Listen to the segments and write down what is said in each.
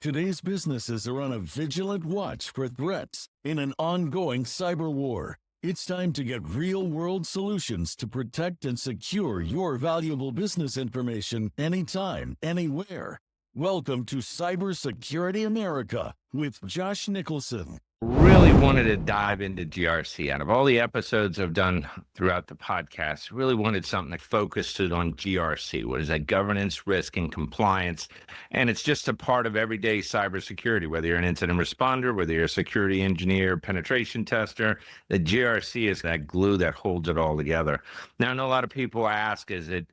Today's businesses are on a vigilant watch for threats in an ongoing cyber war. It's time to get real-world solutions to protect and secure your valuable business information anytime, anywhere. Welcome to Cybersecurity America with Josh Nicholson. Really wanted to dive into GRC. Out of all the episodes I've done throughout the podcast, really wanted something that focused on GRC. What is that? Governance, risk, and compliance. And it's just a part of everyday cybersecurity, whether you're an incident responder, whether you're a security engineer, penetration tester, the GRC is that glue that holds it all together. Now, I know a lot of people ask,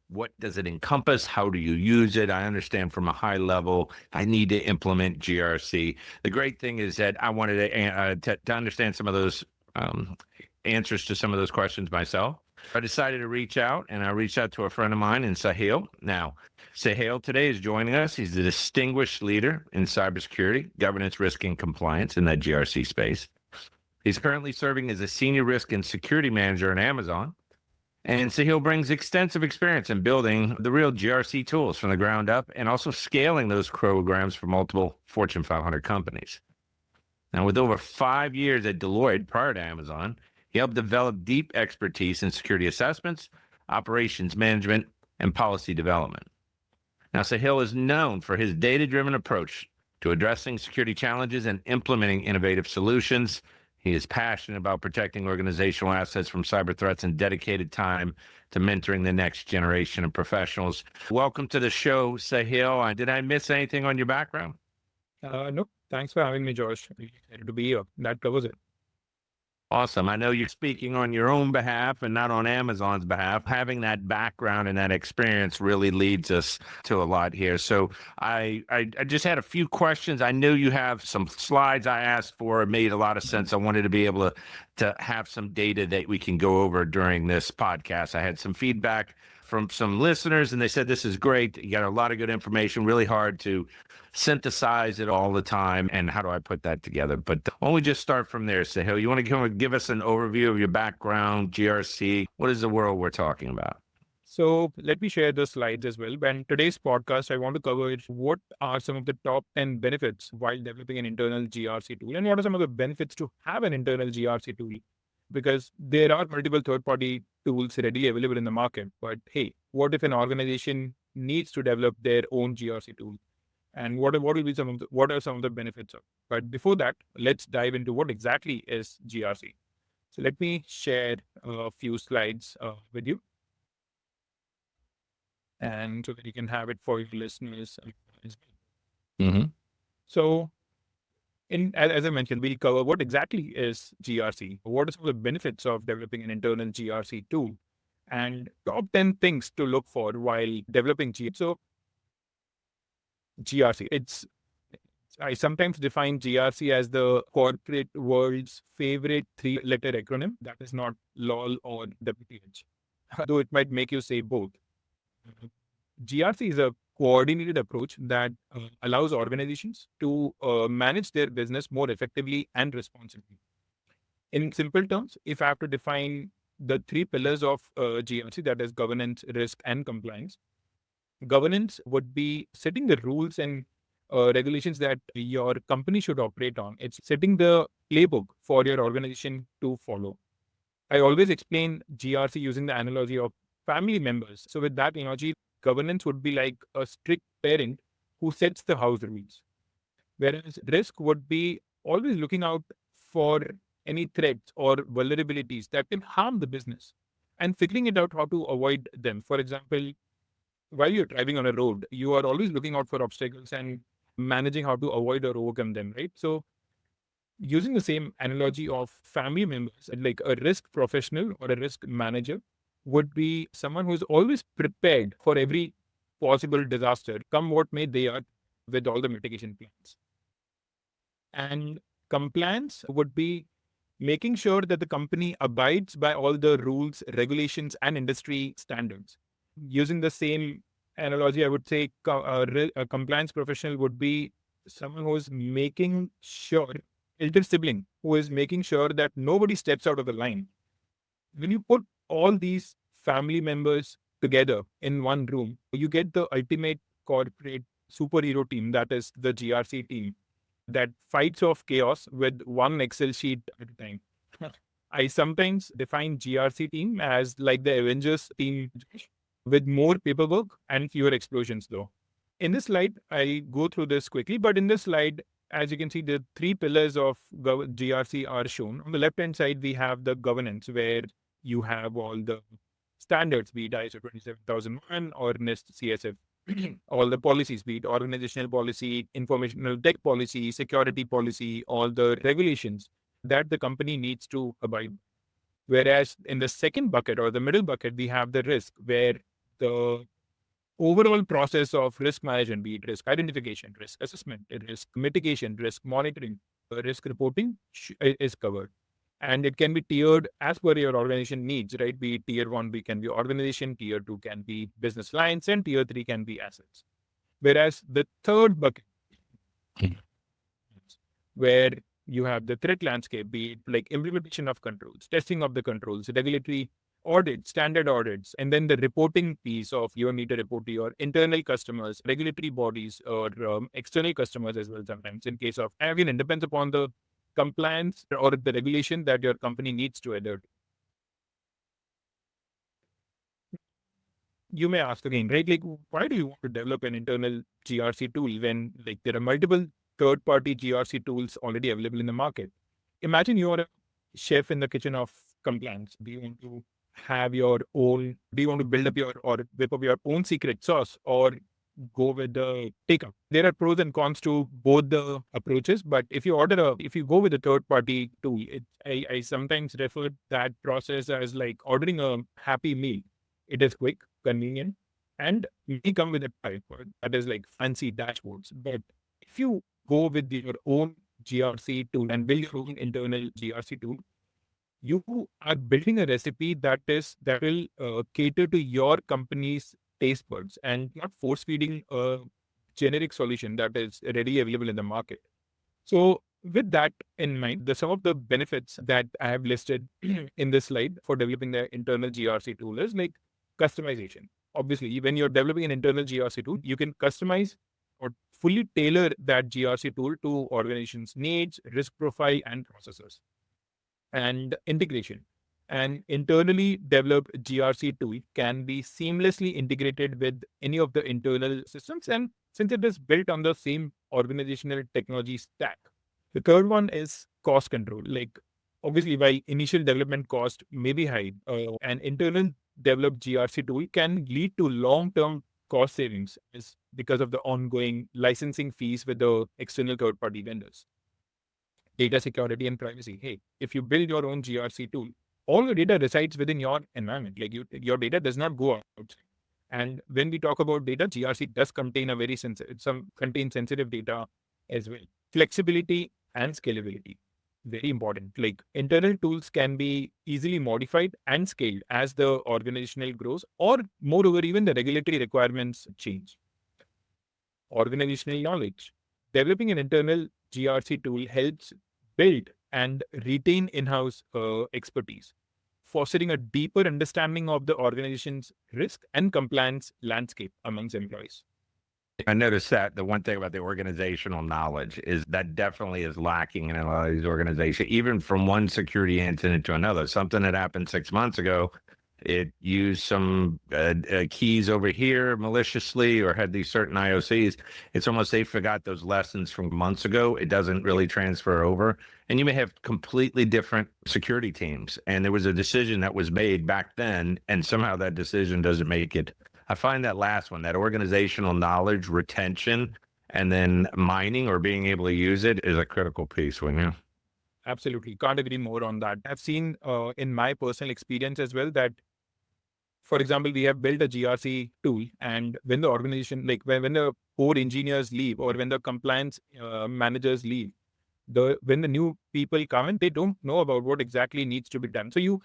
what does it encompass? How do you use it? I understand from a high level, I need to implement GRC. The great thing is that I wanted to understand some of those answers to some of those questions myself. I decided to reach out, and I reached out to a friend of mine in Sahil. Now, Sahil today is joining us. He's a distinguished leader in cybersecurity, governance, risk, and compliance in that GRC space. He's currently serving as a senior risk and security manager at Amazon. And Sahil brings extensive experience in building the real GRC tools from the ground up and also scaling those programs for multiple Fortune 500 companies. Now, with over 5 years at Deloitte prior to Amazon, he helped develop deep expertise in security assessments, operations management, and policy development. Now, Sahil is known for his data-driven approach to addressing security challenges and implementing innovative solutions. He is passionate about protecting organizational assets from cyber threats and dedicated time to mentoring the next generation of professionals. Welcome to the show, Sahil. Did I miss anything on your background? No, thanks for having me, Josh. Really excited to be here. That covers it. Awesome. I know you're speaking on your own behalf and not on Amazon's behalf. Having that background and that experience really leads us to a lot here. So I just had a few questions. I knew you have some slides I asked for. It made a lot of sense. I wanted to be able to have some data that we can go over during this podcast. I had some feedback from some listeners, and they said, this is great. You got a lot of good information, really hard to synthesize it all the time. And how do I put that together? But why don't we just start from there, Sahil? You want to give us an overview of your background, GRC? What is the world we're talking about? So let me share the slides as well. And today's podcast, I want to cover what are some of the top 10 benefits while developing an internal GRC tool, and what are some of the benefits to have an internal GRC tool. Because there are multiple third-party tools readily available in the market. But hey, what if an organization needs to develop their own GRC tool? And what are some of the benefits of? But before that, let's dive into what exactly is GRC. So let me share a few slides with you, and so that you can have it for your listeners as well. Mm-hmm. So, as I mentioned, we'll cover what exactly is GRC, what are some of the benefits of developing an internal GRC tool, and top 10 things to look for while developing GRC. So, GRC, I sometimes define GRC as the corporate world's favorite 3-letter acronym. That is not LOL or WTH, though it might make you say both. GRC is a coordinated approach that allows organizations to manage their business more effectively and responsibly. In simple terms, if I have to define the 3 pillars of GRC, that is governance, risk, and compliance, governance would be setting the rules and regulations that your company should operate on. It's setting the playbook for your organization to follow. I always explain GRC using the analogy of family members. So with that analogy, governance would be like a strict parent who sets the house rules. Whereas risk would be always looking out for any threats or vulnerabilities that can harm the business and figuring it out how to avoid them. For example, while you're driving on a road, you are always looking out for obstacles and managing how to avoid or overcome them, right? So using the same analogy of family members, like a risk professional or a risk manager would be someone who is always prepared for every possible disaster, come what may they are, with all the mitigation plans. And compliance would be making sure that the company abides by all the rules, regulations, and industry standards. Using the same analogy, I would say a compliance professional would be someone who is making sure, elder sibling, who is making sure that nobody steps out of the line. When you put all these family members together in one room, you get the ultimate corporate superhero team, that is the GRC team, that fights off chaos with one Excel sheet at a time. I sometimes define GRC team as like the Avengers team with more paperwork and fewer explosions though. In this slide, I go through this quickly, but in this slide, as you can see, the three pillars of GRC are shown. On the left-hand side, we have the governance, where you have all the standards, be it ISO 27001 or NIST CSF, all the policies, be it organizational policy, informational tech policy, security policy, all the regulations that the company needs to abide. Whereas in the second bucket or the middle bucket, we have the risk, where the overall process of risk management, be it risk identification, risk assessment, risk mitigation, risk monitoring, risk reporting is covered. And it can be tiered as per your organization needs, right? Be it tier one, can be organization, tier two can be business lines, and tier three can be assets. Whereas the third bucket, where you have the threat landscape, be it like implementation of controls, testing of the controls, regulatory audits, standard audits, and then the reporting piece of you need to report to your internal customers, regulatory bodies, or external customers as well sometimes in case of, again, it depends upon the compliance or the regulation that your company needs to adhere to. You may ask again, right? Like, why do you want to develop an internal GRC tool when like there are multiple third-party GRC tools already available in the market? Imagine you're a chef in the kitchen of compliance. Do you want to have your own? Do you want to build up your or whip up your own secret sauce, or go with the takeout? There are pros and cons to both the approaches, but if you go with a third-party tool, I sometimes refer that process as like ordering a Happy Meal. It is quick, convenient, and may come with a type that is like fancy dashboards. But if you go with your own GRC tool and build your own internal GRC tool, you are building a recipe that will cater to your company's taste buds and not force feeding a generic solution that is readily available in the market. So with that in mind, some of the benefits that I have listed in this slide for developing the internal GRC tool is like customization. Obviously, when you're developing an internal GRC tool, you can customize or fully tailor that GRC tool to organizations' needs, risk profile, and processes. And integration. An internally developed GRC tool can be seamlessly integrated with any of the internal systems, and since it is built on the same organizational technology stack. The third one is cost control. Like, obviously, while initial development cost may be high, an internal developed GRC tool can lead to long-term cost savings because of the ongoing licensing fees with the external third-party vendors. Data security and privacy. Hey, if you build your own GRC tool, all your data resides within your environment. Like your data does not go outside. And when we talk about data, GRC does contain contain sensitive data as well. Flexibility and scalability. Very important. Like internal tools can be easily modified and scaled as the organizational grows, or moreover, even the regulatory requirements change. Organizational knowledge. Developing an internal GRC tool helps build and retain in-house expertise, fostering a deeper understanding of the organization's risk and compliance landscape amongst employees. I noticed that the one thing about the organizational knowledge is that definitely is lacking in a lot of these organizations, even from one security incident to another. Something that happened 6 months ago, it used some keys over here maliciously or had these certain IOCs. It's almost they forgot those lessons from months ago. It doesn't really transfer over. And you may have completely different security teams. And there was a decision that was made back then, and somehow that decision doesn't make it. I find that last one, that organizational knowledge, retention, and then mining or being able to use it is a critical piece, wouldn't you? Absolutely. Can't agree more on that. I've seen in my personal experience as well that, for example, we have built a GRC tool, and when the organization, like when the core engineers leave or when the compliance managers leave, when the new people come in, they don't know about what exactly needs to be done. So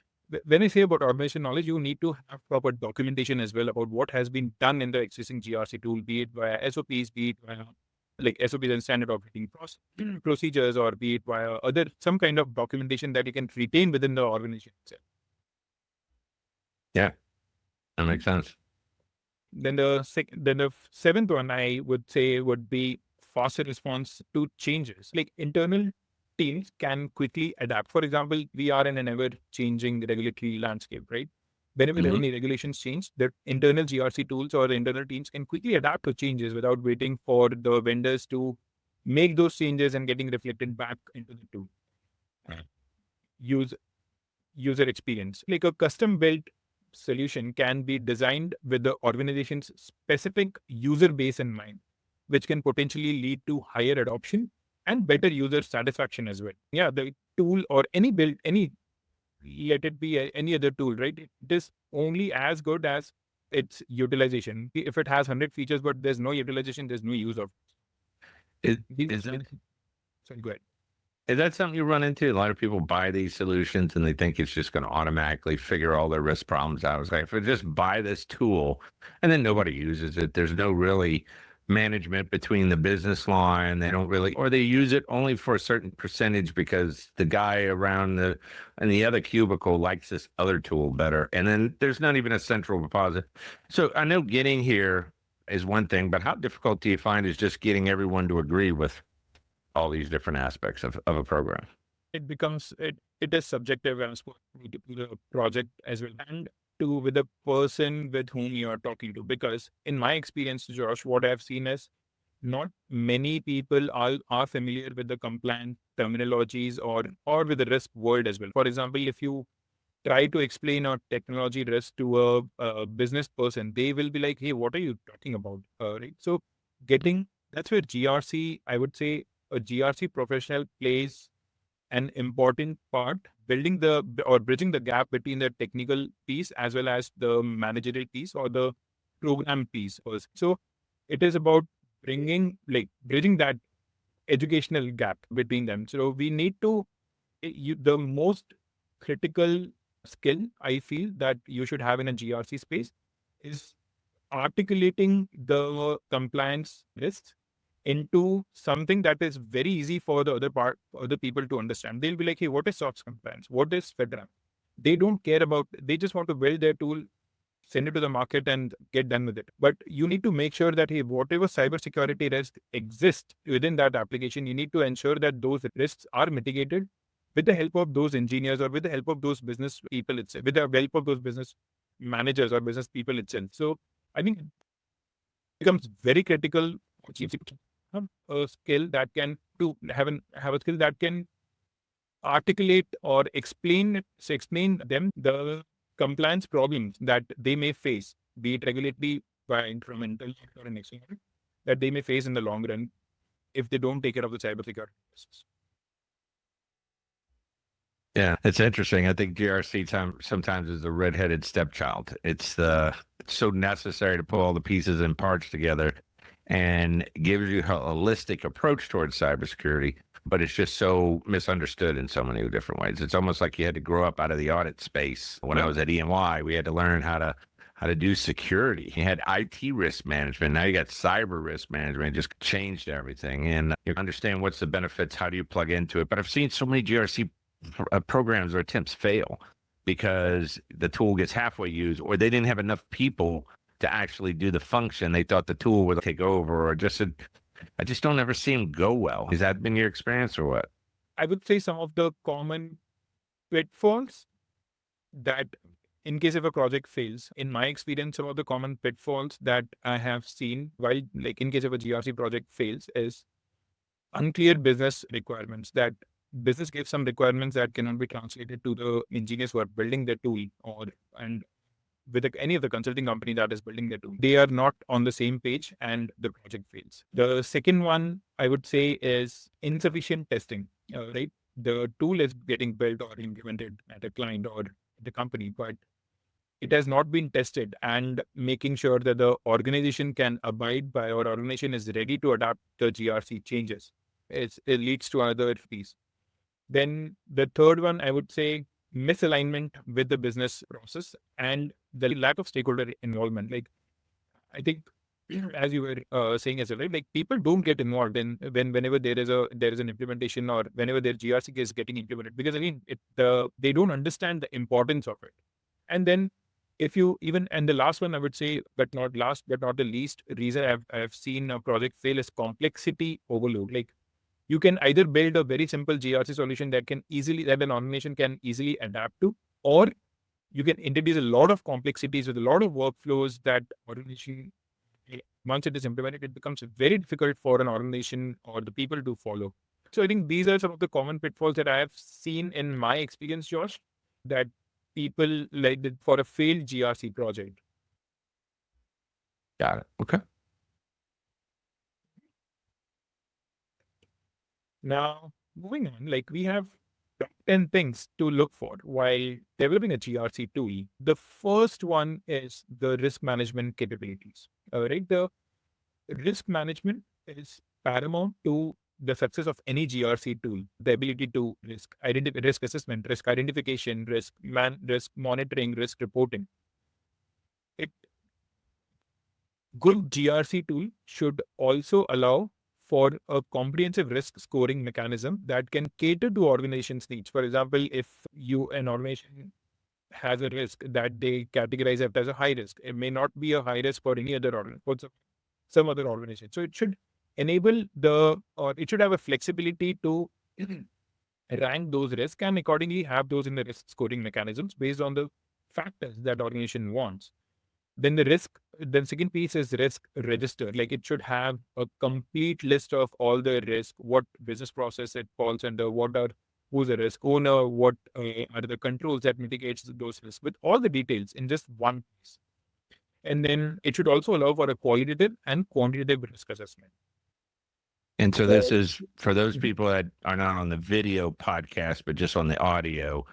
when I say about organization knowledge, you need to have proper documentation as well about what has been done in the existing GRC tool, be it via SOPs, be it via like SOPs and standard operating procedures, or be it via some kind of documentation that you can retain within the organization itself. Yeah, that makes sense. Then the seventh one I would say would be faster response to changes. Like internal teams can quickly adapt. For example, we are in an ever-changing regulatory landscape, right? Whenever any regulations change, the internal GRC tools or the internal teams can quickly adapt to changes without waiting for the vendors to make those changes and getting reflected back into the tool. Use user experience. Like a custom built solution can be designed with the organization's specific user base in mind, which can potentially lead to higher adoption and better user satisfaction as well. Yeah, the tool or any build, let it be any other tool, right? It is only as good as its utilization. If it has 100 features, but there's no utilization, there's no use of Is, it. is that Sorry, go ahead. is that something you run into? A lot of people buy these solutions and they think it's just going to automatically figure all their risk problems out. It's like, if I just buy this tool and then nobody uses it, there's no really management between the business line. They don't really, or they use it only for a certain percentage because the guy around in the other cubicle likes this other tool better. And then there's not even a central repository. So I know getting here is one thing, but how difficult do you find is just getting everyone to agree with all these different aspects of a program? It becomes it is subjective as to the project as well, and to with the person with whom you are talking to. Because in my experience, Josh, what I've seen is not many people are familiar with the compliance terminologies or with the risk world as well. For example, if you try to explain a technology risk to a business person, they will be like, "Hey, what are you talking about?" Right? So, getting that's where GRC, I would say, a GRC professional plays an important part, building the or bridging the gap between the technical piece as well as the managerial piece or the program piece. So, it is about bridging that educational gap between them. So, we need to the most critical skill I feel that you should have in a GRC space is articulating the compliance risks into something that is very easy for the other people to understand. They'll be like, hey, what is SOX compliance? What is FedRAMP? They don't care about, they just want to build their tool, send it to the market and get done with it. But you need to make sure that, hey, whatever cybersecurity risk exists within that application, you need to ensure that those risks are mitigated with the help of those engineers or with the help of those business people itself, with the help of those business managers or business people itself. So I think it becomes very critical to have a skill that can have a skill that can articulate or explain them the compliance problems that they may face, be it regulatory by incremental or an external, that they may face in the long run if they don't take care of the cybersecurity risks. Yeah, it's interesting. I think GRC sometimes is the redheaded stepchild. It's so necessary to pull all the pieces and parts together and gives you a holistic approach towards cybersecurity, but it's just so misunderstood in so many different ways. It's almost like you had to grow up out of the audit space. When I was at EY, we had to learn how to do security. You had IT risk management. Now you got cyber risk management. It just changed everything. And you understand what's the benefits, how do you plug into it. But I've seen so many GRC programs or attempts fail because the tool gets halfway used or they didn't have enough people to actually do the function. They thought the tool would take over or I just don't ever see them go well. Has that been your experience or what? I would say some of the common pitfalls that in case if a project fails, in my experience, some of the common pitfalls that I have seen while in case of a GRC project fails is unclear business requirements, that business gives some requirements that cannot be translated to the engineers who are building the tool and with any of the consulting company that is building the tool. They are not on the same page and the project fails. The second one I would say is insufficient testing, right? The tool is getting built or implemented at a client or the company, but it has not been tested and making sure that the organization can abide by or organization is ready to adapt the GRC changes. It leads to another piece. Then the third one, I would say misalignment with the business process and the lack of stakeholder involvement. I think, as you were saying as well, right? People don't get involved in whenever there is an implementation or whenever their GRC is getting implemented, because again, they don't understand the importance of it. And then if you even, and the last one I would say, but not last, but not the least reason I've seen a project fail is complexity overload. Like you can either build a very simple GRC solution that an organization can easily adapt to, or you can introduce a lot of complexities with a lot of workflows that organization, once it is implemented, it becomes very difficult for an organization or the people to follow. So I think these are some of the common pitfalls that I have seen in my experience, Josh, that people for a failed GRC project. Got it. Okay. Now, moving on, like we have top 10 things to look for while developing a GRC tool. The first one is the risk management capabilities. All right. The risk management is paramount to the success of any GRC tool. The ability to risk assessment, risk identification, risk monitoring, risk reporting. Good GRC tool should also allow for a comprehensive risk scoring mechanism that can cater to organizations' needs. For example, if an organization has a risk that they categorize it as a high risk, it may not be a high risk for any other some other organization. So it should it should have a flexibility to rank those risks and accordingly have those in the risk scoring mechanisms based on the factors that organization wants. Then second piece is risk register. Like it should have a complete list of all the risk, what business process it falls under, who's the risk owner, what are the controls that mitigates those risks, with all the details in just one piece. And then it should also allow for a qualitative and quantitative risk assessment. And so this is for those people that are not on the video podcast, but just on the audio.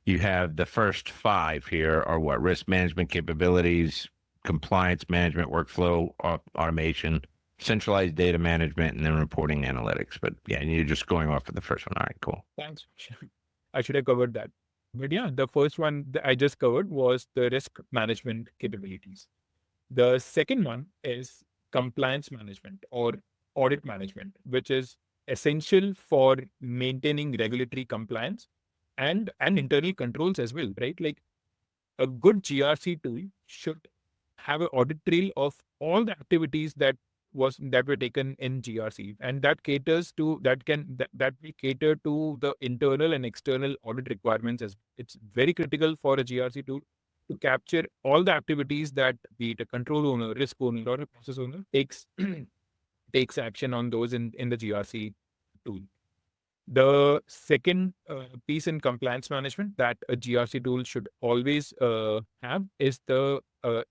You have the first 5 here are what? Risk management capabilities, compliance management, workflow automation, centralized data management, and then reporting analytics. But yeah, and you're just going off of the first one. All right, cool. Thanks. I should have covered that. But yeah, the first one that I just covered was the risk management capabilities. The second one is compliance management or audit management, which is essential for maintaining regulatory compliance and internal controls as well, right? Like a good GRC tool should have an audit trail of all the activities that were taken in GRC, and that will cater to the internal and external audit requirements. As it's very critical for a GRC tool to capture all the activities that, be it a control owner, risk owner, or a process owner, takes action on those in the GRC tool. The second piece in compliance management that a GRC tool should always have is the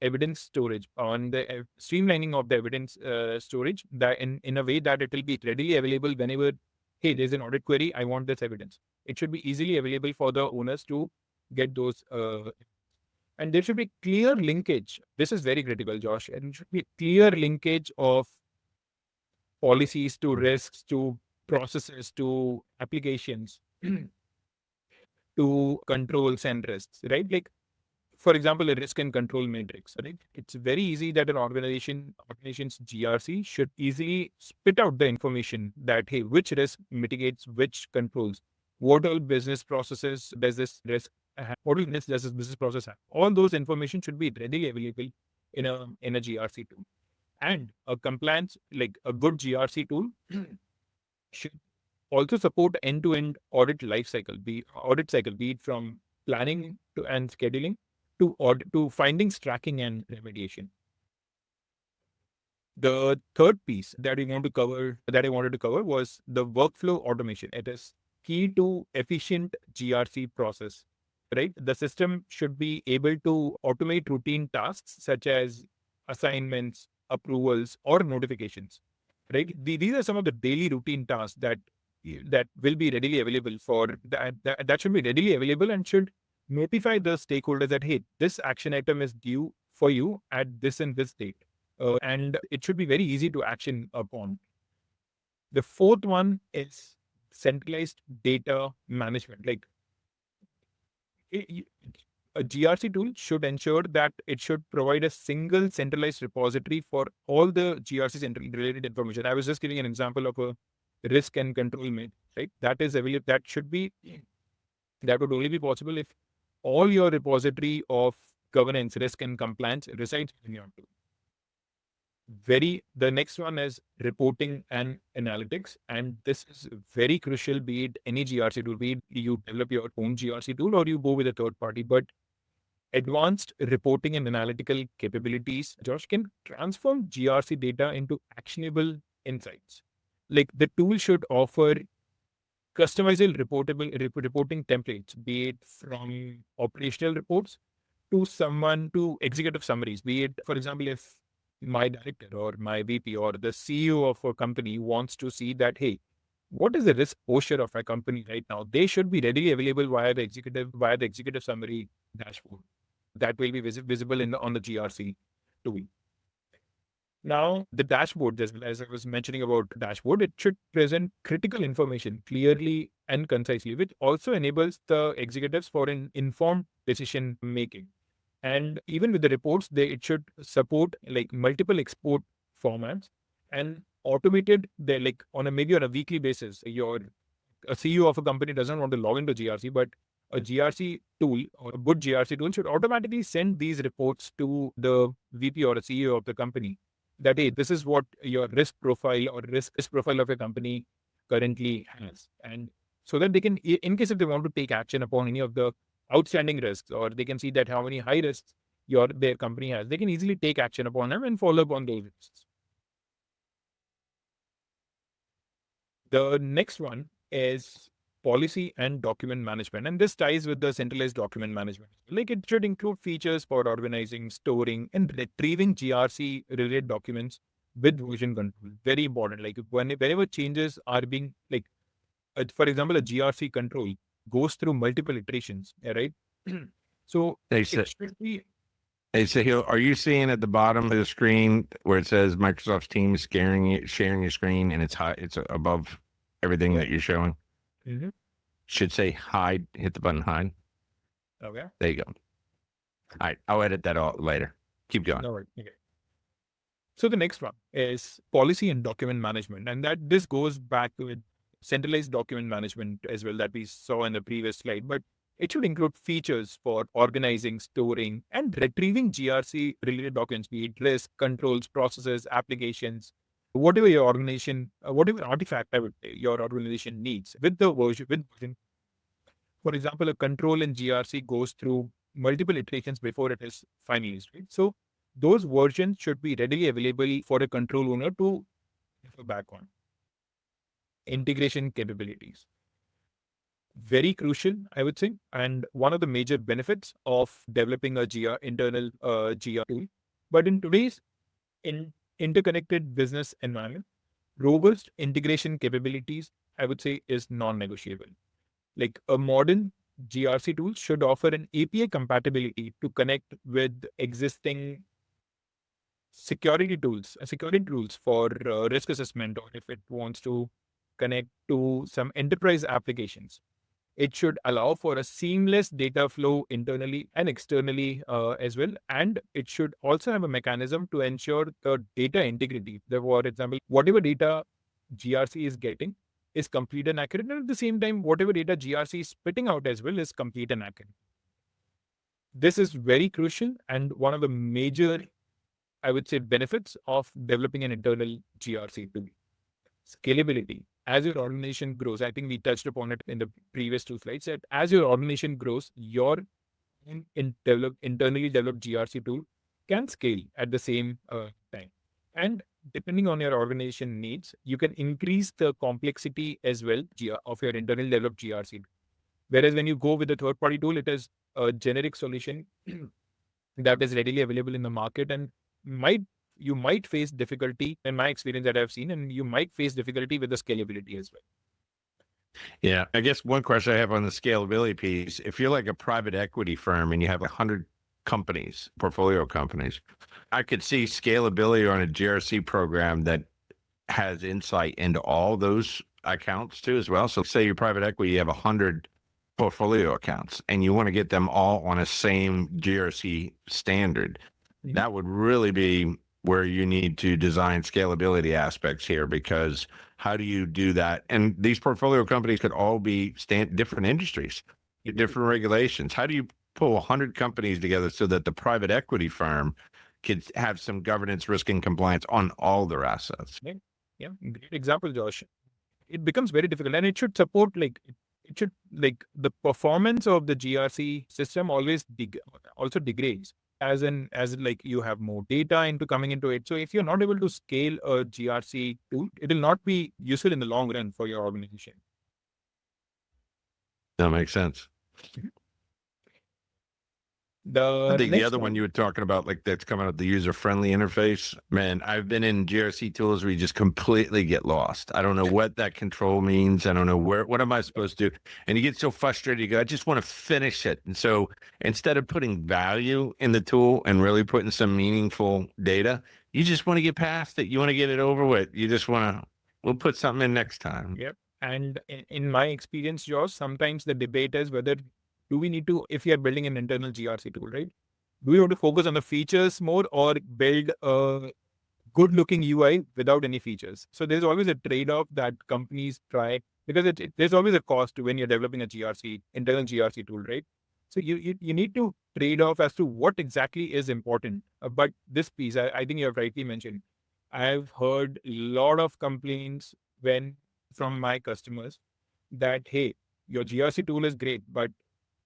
evidence storage, on the streamlining of the evidence storage, that in a way that it will be readily available whenever, hey, there's an audit query, I want this evidence. It should be easily available for the owners to get those. And there should be clear linkage. This is very critical, Josh. And it should be clear linkage of policies to risks, to processes, to applications, to controls and risks, right? Like, for example, a risk and control matrix, right? It's very easy that an organization's GRC should easily spit out the information that, hey, which risk mitigates which controls, what all business processes does this risk have, what all risk does this business process have. All those information should be readily available in a GRC tool. And a compliance, like a good GRC tool, should also support end-to-end audit lifecycle, be it from planning to and scheduling to findings, tracking, and remediation. The third piece that I wanted to cover was the workflow automation. It is key to efficient GRC process, right? The system should be able to automate routine tasks such as assignments, approvals, or notifications, right? These are some of the daily routine tasks that will be readily available that should be readily available and should notify the stakeholders that, hey, this action item is due for you at this and this date. And it should be very easy to action upon. The fourth one is centralized data management. Like a GRC tool should ensure that it should provide a single centralized repository for all the GRC related information. I was just giving an example of a risk and control matrix, right? That is available. That would only be possible if all your repository of governance, risk, and compliance resides in your tool. The next one is reporting and analytics. And this is very crucial, be it any GRC tool, be it you develop your own GRC tool or you go with a third party. But advanced reporting and analytical capabilities, Josh, can transform GRC data into actionable insights. Like the tool should offer customizable reporting templates, be it from operational reports to executive summaries, be it, for example, if my director or my VP or the CEO of a company wants to see that, hey, what is the risk posture of my company right now? They should be readily available via the executive summary dashboard that will be visible on the GRC tool. Now, the dashboard, as I was mentioning about the dashboard, it should present critical information clearly and concisely, which also enables the executives for an informed decision making. And even with the reports, it should support like multiple export formats and automated. They like on a maybe on a weekly basis. A CEO of a company doesn't want to log into GRC, but a GRC tool or a good GRC tool should automatically send these reports to the VP or a CEO of the company that, hey, this is what your risk profile or risk profile of your company currently has. And so that they can, in case if they want to take action upon any of the outstanding risks, or they can see that how many high risks their company has, they can easily take action upon them and follow up on those risks. The next one is policy and document management. And this ties with the centralized document management. Like it should include features for organizing, storing, and retrieving GRC related documents with version control. Very important. Like whenever changes are being for example, a GRC control goes through multiple iterations, right? So They it said, should be. hey, Sahil, are you seeing at the bottom of the screen where it says Microsoft Teams sharing your screen and it's high, it's above everything that you're showing? Mm-hmm. Should say hide, hit the button hide. Okay. There you go. All right. I'll edit that all later. Keep going. No, right. Okay. So the next one is policy and document management. And this goes back with centralized document management as well that we saw in the previous slide, but it should include features for organizing, storing, and retrieving GRC related documents, be it risk, controls, processes, applications, whatever your organization, whatever artifact your organization needs with version. For example, a control in GRC goes through multiple iterations before it is finalized, right? So those versions should be readily available for a control owner to refer back on. Integration capabilities. Very crucial, I would say, and one of the major benefits of developing a internal GR tool. But in today's interconnected business environment, robust integration capabilities, I would say, is non-negotiable. Like a modern GRC tool should offer an API compatibility to connect with existing security tools for risk assessment, or if it wants to connect to some enterprise applications. It should allow for a seamless data flow internally and externally as well. And it should also have a mechanism to ensure the data integrity. For example, whatever data GRC is getting is complete and accurate. And at the same time, whatever data GRC is spitting out as well is complete and accurate. This is very crucial and one of the major, I would say, benefits of developing an internal GRC tool. Scalability. As your organization grows, I think we touched upon it in the previous two slides, that as your organization grows, your internally developed GRC tool can scale at the same time. And depending on your organization needs, you can increase the complexity as well of your internally developed GRC. Whereas when you go with a third-party tool, it is a generic solution that is readily available in the market and you might face difficulty, in my experience that I've seen, and you might face difficulty with the scalability as well. Yeah. I guess one question I have on the scalability piece, if you're like a private equity firm and you have 100 companies, portfolio companies, I could see scalability on a GRC program that has insight into all those accounts too as well. So say you're private equity, you have 100 portfolio accounts and you want to get them all on a same GRC standard. Mm-hmm. That would really be where you need to design scalability aspects here, because how do you do that? And these portfolio companies could all be different industries, different regulations. How do you pull 100 companies together so that the private equity firm could have some governance, risk, and compliance on all their assets. Yeah, great example, Josh. It becomes very difficult, and it should support it should the performance of the GRC system always also degrades as like you have more data coming into it. So if you're not able to scale a GRC tool, it will not be useful in the long run for your organization. That makes sense. I think the other one you were talking about, like that's coming out, the user-friendly interface, man, I've been in GRC tools where you just completely get lost. I don't know what that control means. I don't know what am I supposed to do? And you get so frustrated, you go, I just want to finish it. And so instead of putting value in the tool and really putting some meaningful data, you just want to get past it. You want to get it over with. You just want to, we'll put something in next time. Yep. And in my experience, Josh, sometimes the debate is whether do we need to, if you are building an internal GRC tool, right? Do we want to focus on the features more or build a good looking UI without any features? So there's always a trade-off that companies try, because there's always a cost when you're developing a internal GRC tool, right? So you need to trade off as to what exactly is important. But this piece, I think you have rightly mentioned. I've heard a lot of complaints from my customers that, hey, your GRC tool is great, but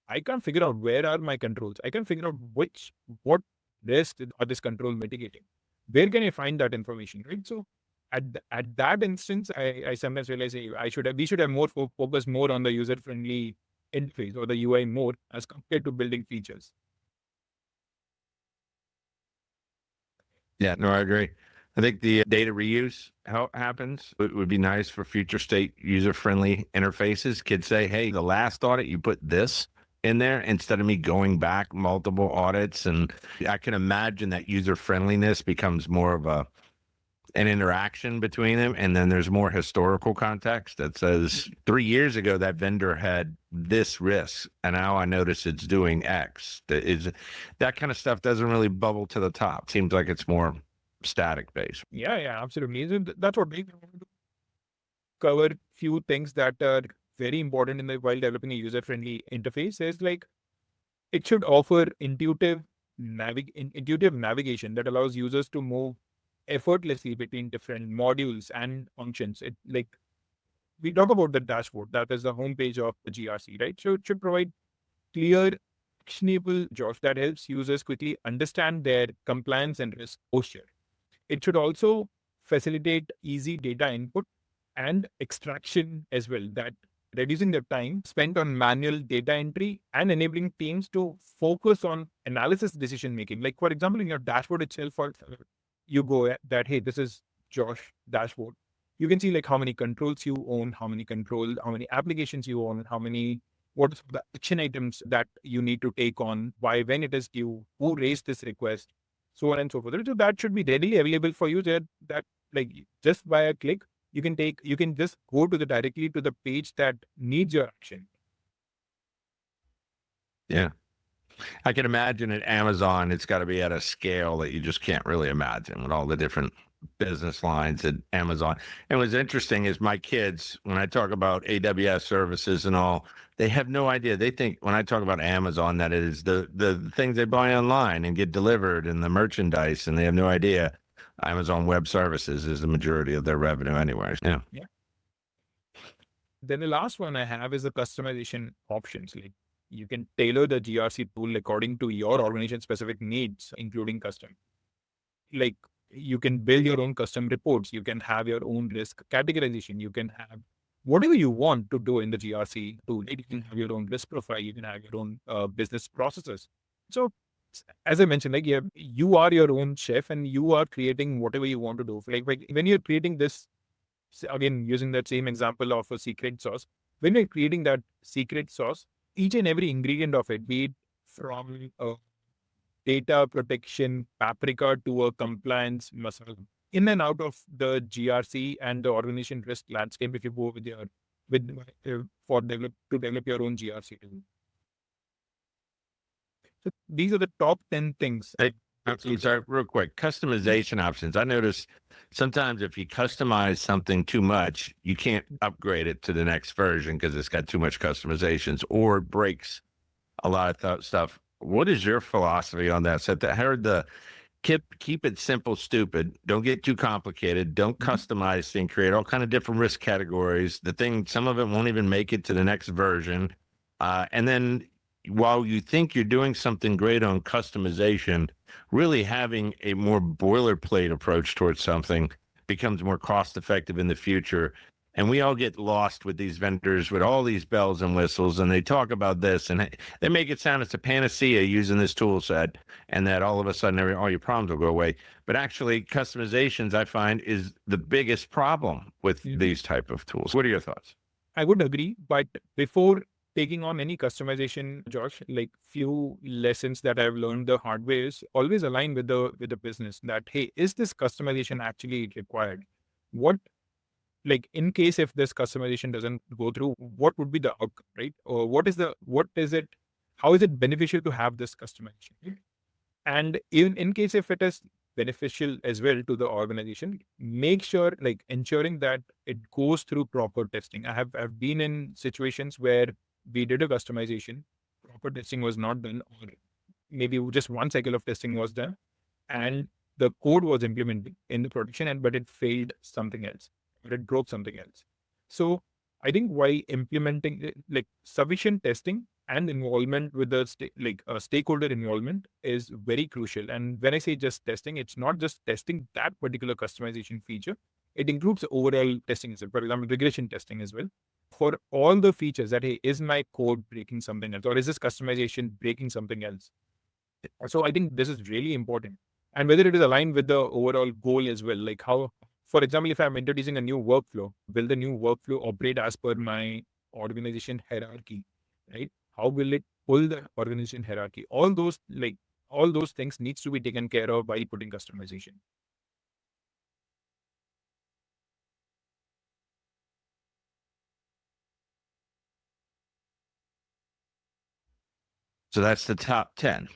I can't figure out where are my controls. I can't figure out what risk are this control mitigating. Where can I find that information, right? So at that instance, I sometimes realize, hey, we should have more focus more on the user-friendly interface or the UI more as compared to building features. Yeah, no, I agree. I think the data reuse, how it happens, it would be nice for future state user-friendly interfaces. Kids say, hey, the last audit, you put this in there instead of me going back multiple audits. And I can imagine that user-friendliness becomes more of an interaction between them. And then there's more historical context that says 3 years ago, that vendor had this risk, and now I notice it's doing X. That kind of stuff doesn't really bubble to the top. Seems like it's more static based. Yeah, absolutely. So that's what we want to cover. Few things that are very important while developing a user-friendly interface is like it should offer intuitive navigation that allows users to move effortlessly between different modules and functions. It like we talk about the dashboard, that is the homepage of the GRC, right? So it should provide clear, actionable jobs that helps users quickly understand their compliance and risk posture. It should also facilitate easy data input and extraction as well, that reducing the time spent on manual data entry and enabling teams to focus on analysis decision making. Like, for example, in your dashboard itself, you go at that, hey, this is Josh dashboard. You can see like how many controls you own, how many applications you own, what are the action items that you need to take on, when it is due, who raised this request, so on and so forth. So that should be readily available for you that like just by a click, you can just go directly to the page that needs your action. Yeah. I can imagine at Amazon, it's got to be at a scale that you just can't really imagine with all the different business lines at Amazon. And what's interesting is my kids, when I talk about AWS services and all, they have no idea. They think when I talk about Amazon, that it is the things they buy online and get delivered and the merchandise, and they have no idea Amazon Web Services is the majority of their revenue anyways. Yeah. Then the last one I have is the customization options. Like you can tailor the GRC tool according to your organization specific needs, including custom. Like you can build your own custom reports. You can have your own risk categorization. You can have whatever you want to do in the GRC tool. You can have your own risk profile. You can have your own business processes. So as I mentioned, like you are your own chef and you are creating whatever you want to do. Like when you're creating this, again, using that same example of a secret sauce, when you're creating that secret sauce, each and every ingredient of it, be it from data protection paprika to a compliance masala, in and out of the GRC and the organization risk landscape, if you go to develop your own GRC tool. So these are the top 10 things. I'm sorry, real quick. Customization options. I notice sometimes if you customize something too much, you can't upgrade it to the next version because it's got too much customizations, or it breaks a lot of stuff. What is your philosophy on that? So I heard the keep it simple, stupid. Don't get too complicated. Don't customize things. Create all kind of different risk categories. The thing, some of it won't even make it to the next version. And then while you think you're doing something great on customization, really having a more boilerplate approach towards something becomes more cost effective in the future. And we all get lost with these vendors with all these bells and whistles, and they talk about this and they make it sound it's a panacea using this tool set, and that all of a sudden all your problems will go away. But actually, customizations, I find, is the biggest problem with these type of tools. What are your thoughts? I would agree, but before taking on any customization, Josh, like few lessons that I've learned the hard way is always align with the business that, hey, is this customization actually required? What, like in case if this customization doesn't go through, what would be the outcome, right? Or how is it beneficial to have this customization? Right? And even in case if it is beneficial as well to the organization, make sure, like ensuring that it goes through proper testing. I've been in situations where we did a customization, proper testing was not done, or maybe just one cycle of testing was done, and the code was implemented in the production, but it failed something else, or it broke something else. So I think why implementing like sufficient testing and involvement with the stakeholder involvement is very crucial. And when I say just testing, it's not just testing that particular customization feature. It includes overall testing as well. For example, regression testing as well. For all the features that, hey, is my code breaking something else, or is this customization breaking something else? So I think this is really important. And whether it is aligned with the overall goal as well, like how, for example, if I'm introducing a new workflow, will the new workflow operate as per my organization hierarchy, right? How will it pull the organization hierarchy? All those things needs to be taken care of while putting customization. So that's the top 10.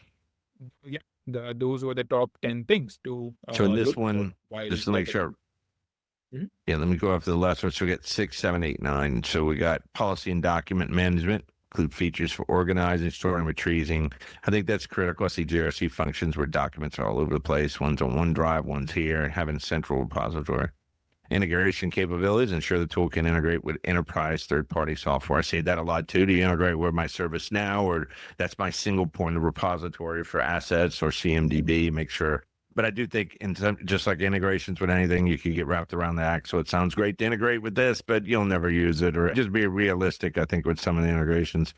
Yeah, those were the top 10 things to So in this look one, for while just to make sure. Mhm. Yeah, let me go after the last one. So we got 6, 7, 8, 9. So we got policy and document management, include features for organizing, storing, retrieving. I think that's critical. I see GRC functions where documents are all over the place. One's on OneDrive, one's here, having a central repository. Integration capabilities, ensure the tool can integrate with enterprise third-party software. I say that a lot too. Do you integrate with my ServiceNow, or that's my single point of repository for assets, or CMDB? Make sure. But I do think, just like integrations with anything, you can get wrapped around the axe. So it sounds great to integrate with this, but you'll never use it, or just be realistic, I think, with some of the integrations.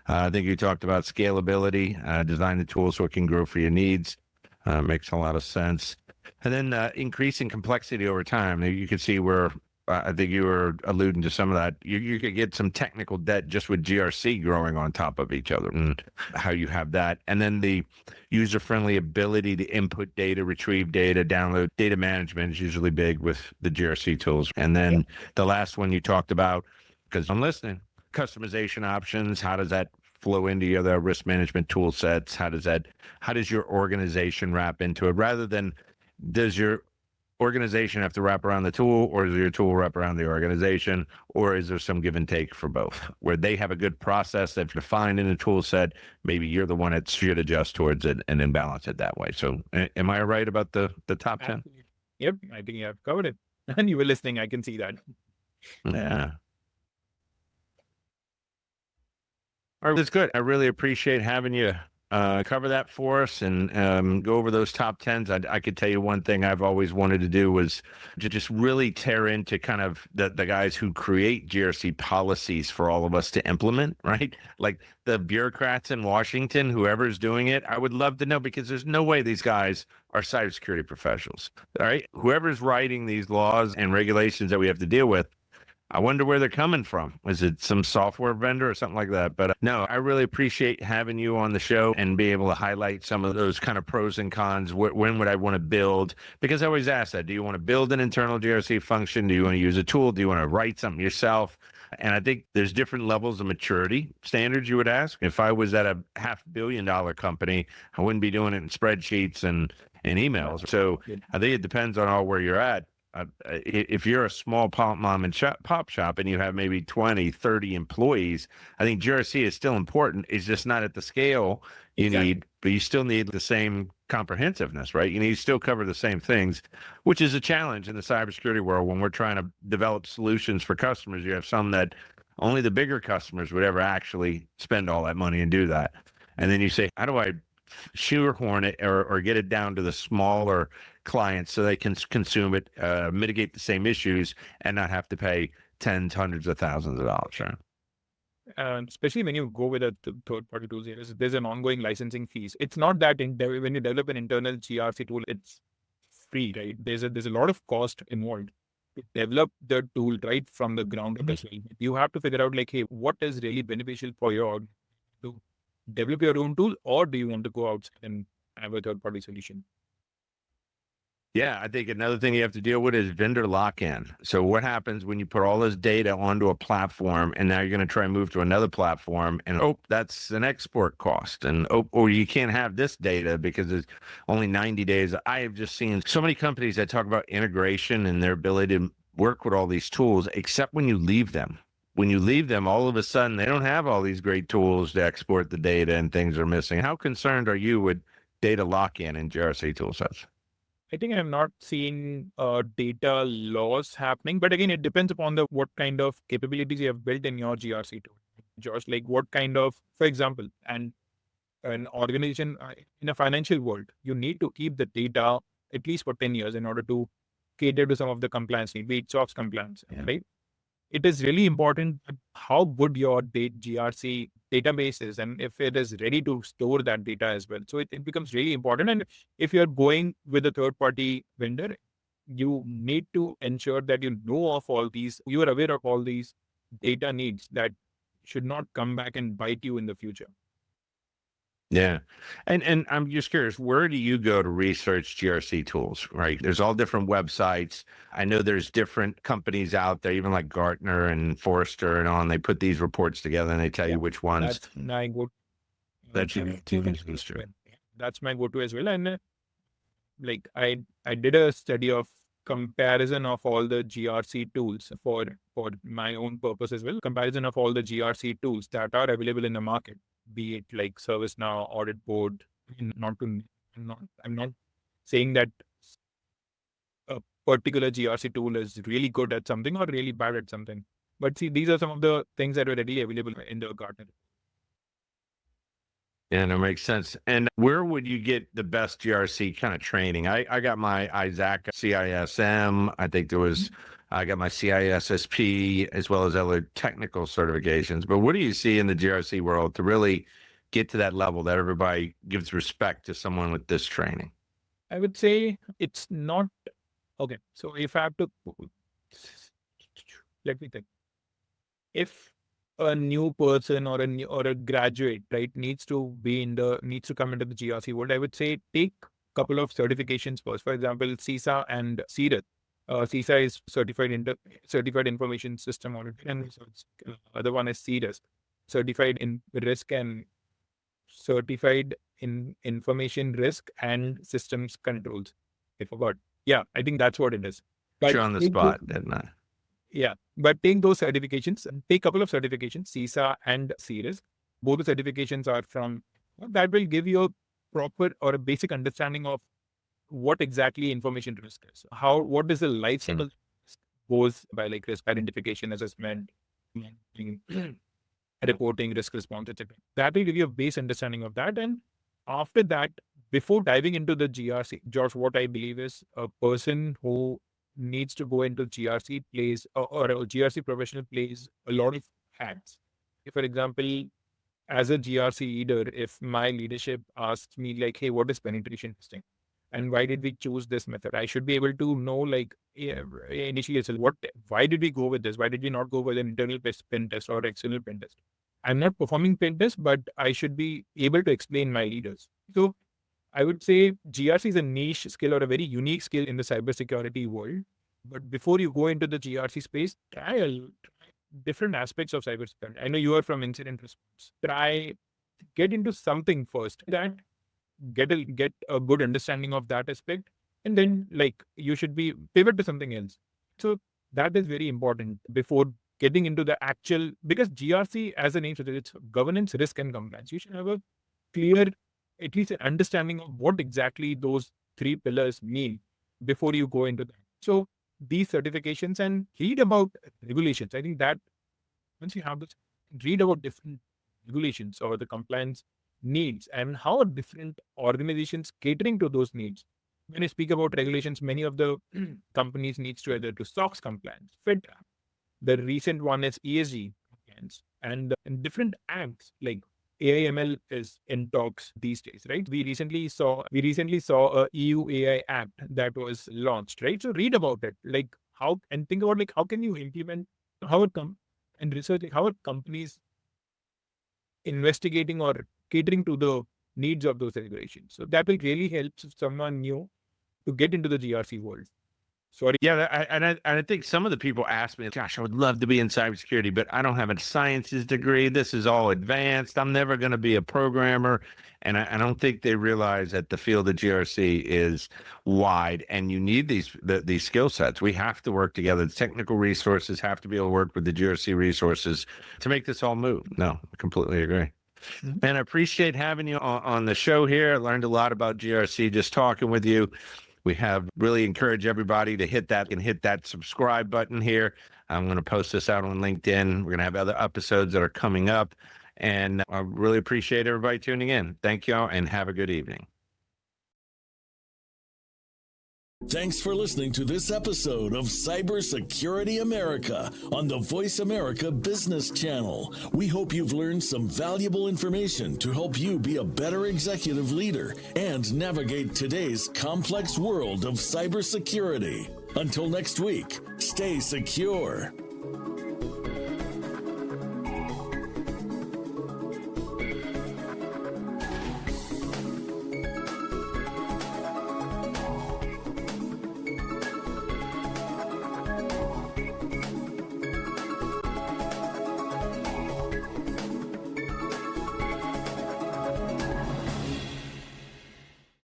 I think you talked about scalability, design the tool so it can grow for your needs. Makes a lot of sense. And then increasing complexity over time. You can see where I think you were alluding to some of that. You could get some technical debt just with GRC growing on top of each other, and how you have that. And then the user-friendly ability to input data, retrieve data, download data management is usually big with the GRC tools. And then the last one you talked about, because I'm listening, customization options. How does that flow into your other risk management tool sets? How does your organization wrap into it, rather than does your organization have to wrap around the tool, or does your tool wrap around the organization, or is there some give and take for both, where they have a good process that's defined in the tool set? Maybe you're the one that should adjust towards it and then balance it that way. So am I right about the top 10? Absolutely. Yep, I think you have covered it. And you were listening, I can see that. Yeah. All right, that's good. I really appreciate having you cover that for us and go over those top 10s. I could tell you one thing I've always wanted to do was to just really tear into kind of the guys who create GRC policies for all of us to implement, right? Like the bureaucrats in Washington, whoever's doing it, I would love to know, because there's no way these guys are cybersecurity professionals, all right? Whoever's writing these laws and regulations that we have to deal with, I wonder where they're coming from. Is it some software vendor or something like that? But no, I really appreciate having you on the show and be able to highlight some of those kind of pros and cons. When would I want to build? Because I always ask that. Do you want to build an internal GRC function? Do you want to use a tool? Do you want to write something yourself? And I think there's different levels of maturity standards you would ask. If I was at a $500 million company, I wouldn't be doing it in spreadsheets and emails. So I think it depends on where you're at. if you're a small mom and pop shop and you have maybe 20, 30 employees, I think GRC is still important. It's just not at the scale you need, but you still need the same comprehensiveness, right? You need to still cover the same things, which is a challenge in the cybersecurity world when we're trying to develop solutions for customers. You have some that only the bigger customers would ever actually spend all that money and do that. And then you say, how do I shoehorn it or get it down to the smaller clients so they can consume it, mitigate the same issues, and not have to pay tens, hundreds of thousands of dollars? Right? Especially when you go with a third-party tools, there's an ongoing licensing fees. It's not that when you develop an internal GRC tool, it's free, right? There's a lot of cost involved to develop the tool right from the ground up as well. You have to figure out like, hey, what is really beneficial for your org to develop your own tool, or do you want to go outside and have a third-party solution? Yeah, I think another thing you have to deal with is vendor lock-in. So what happens when you put all this data onto a platform and now you're going to try and move to another platform and that's an export cost, and or you can't have this data because it's only 90 days. I have just seen so many companies that talk about integration and their ability to work with all these tools, except when you leave them. When you leave them, all of a sudden they don't have all these great tools to export the data and things are missing. How concerned are you with data lock-in in GRC tool sets? I think I'm not seeing data loss happening, but again, it depends upon what kind of capabilities you have built in your GRC tool. Josh, like what kind of, for example, and an organization in a financial world, you need to keep the data at least for 10 years in order to cater to some of the compliance needs, be it SOX compliance, right? It is really important how good your GRC database is and if it is ready to store that data as well. So it becomes really important. And if you're going with a third-party vendor, you need to ensure that you know of all these, you are aware of all these data needs that should not come back and bite you in the future. Yeah. And I'm just curious, where do you go to research GRC tools, right? There's all different websites. I know there's different companies out there, even like Gartner and Forrester and on, they put these reports together and they tell you which ones. That's my go-to. That's my go-to as well. And like I did a study of comparison of all the GRC tools for my own purpose as well. Comparison of all the GRC tools that are available in the market, be it like ServiceNow, Audit Board. I'm not saying that a particular GRC tool is really good at something or really bad at something. But see, these are some of the things that are readily available in the Gartner. Yeah, that makes sense. And where would you get the best GRC kind of training? I got my ISAC CISM. I think I got my CISSP as well as other technical certifications. But what do you see in the GRC world to really get to that level that everybody gives respect to someone with this training? I would say it's not okay. So if I have to, let me think. If a new person or a graduate, right, needs to come into the GRC world, I would say take a couple of certifications first. For example, CISA and CIRIS. CISA is Certified Information System Auditor, and the other one is CIRIS, Certified in Risk and Certified in Information Risk and Systems Controls. I forgot. Yeah, I think that's what it is. You're on the spot, didn't I? Yeah, but take those certifications, take a couple of certifications, CISA and CIRIS. Both the certifications are that will give you a proper or a basic understanding of what exactly information risk is. What is the life cycle goes by, like risk identification, assessment, reporting, risk response, etc. That will give you a base understanding of that. And after that, before diving into the GRC, Josh, what I believe is a person who needs to go into GRC or a GRC professional plays a lot of hats. If, for example, as a GRC leader, if my leadership asks me like, hey, what is penetration testing? And why did we choose this method? I should be able to know like initially, why did we go with this? Why did we not go with an internal pen test or external pen test? I'm not performing pen test, but I should be able to explain my leaders. So I would say GRC is a niche skill or a very unique skill in the cybersecurity world. But before you go into the GRC space, try different aspects of cybersecurity. I know you are from incident response. Get into something first. Get a good understanding of that aspect. And then you should be pivot to something else. So that is very important before getting into the actual, because GRC as a name suggests, it's governance, risk and compliance. You should have a clear, at least an understanding of what exactly those three pillars mean before you go into that. So these certifications, and read about regulations. I think that once you have this, read about different regulations or the compliance needs and how are different organizations catering to those needs. When you speak about regulations, many of the companies needs to either do SOX compliance, FedRAMP. The recent one is ESG compliance, and in different acts like AIML is in talks these days, right? We recently saw a EU AI Act that was launched, right? So read about it, how, and think about how can you implement, how it come and research, how are companies investigating or catering to the needs of those regulations. So that will really help someone new to get into the GRC world. Sorry. Yeah, I think some of the people ask me, gosh, I would love to be in cybersecurity, but I don't have a sciences degree. This is all advanced. I'm never going to be a programmer. And I don't think they realize that the field of GRC is wide and you need these skill sets. We have to work together. The technical resources have to be able to work with the GRC resources to make this all move. No, I completely agree. And I appreciate having you on the show here. I learned a lot about GRC just talking with you. We have really encouraged everybody to hit that subscribe button here. I'm going to post this out on LinkedIn. We're going to have other episodes that are coming up. And I really appreciate everybody tuning in. Thank you all and have a good evening. Thanks for listening to this episode of Cybersecurity America on the Voice America Business Channel. We hope you've learned some valuable information to help you be a better executive leader and navigate today's complex world of cybersecurity. Until next week, stay secure.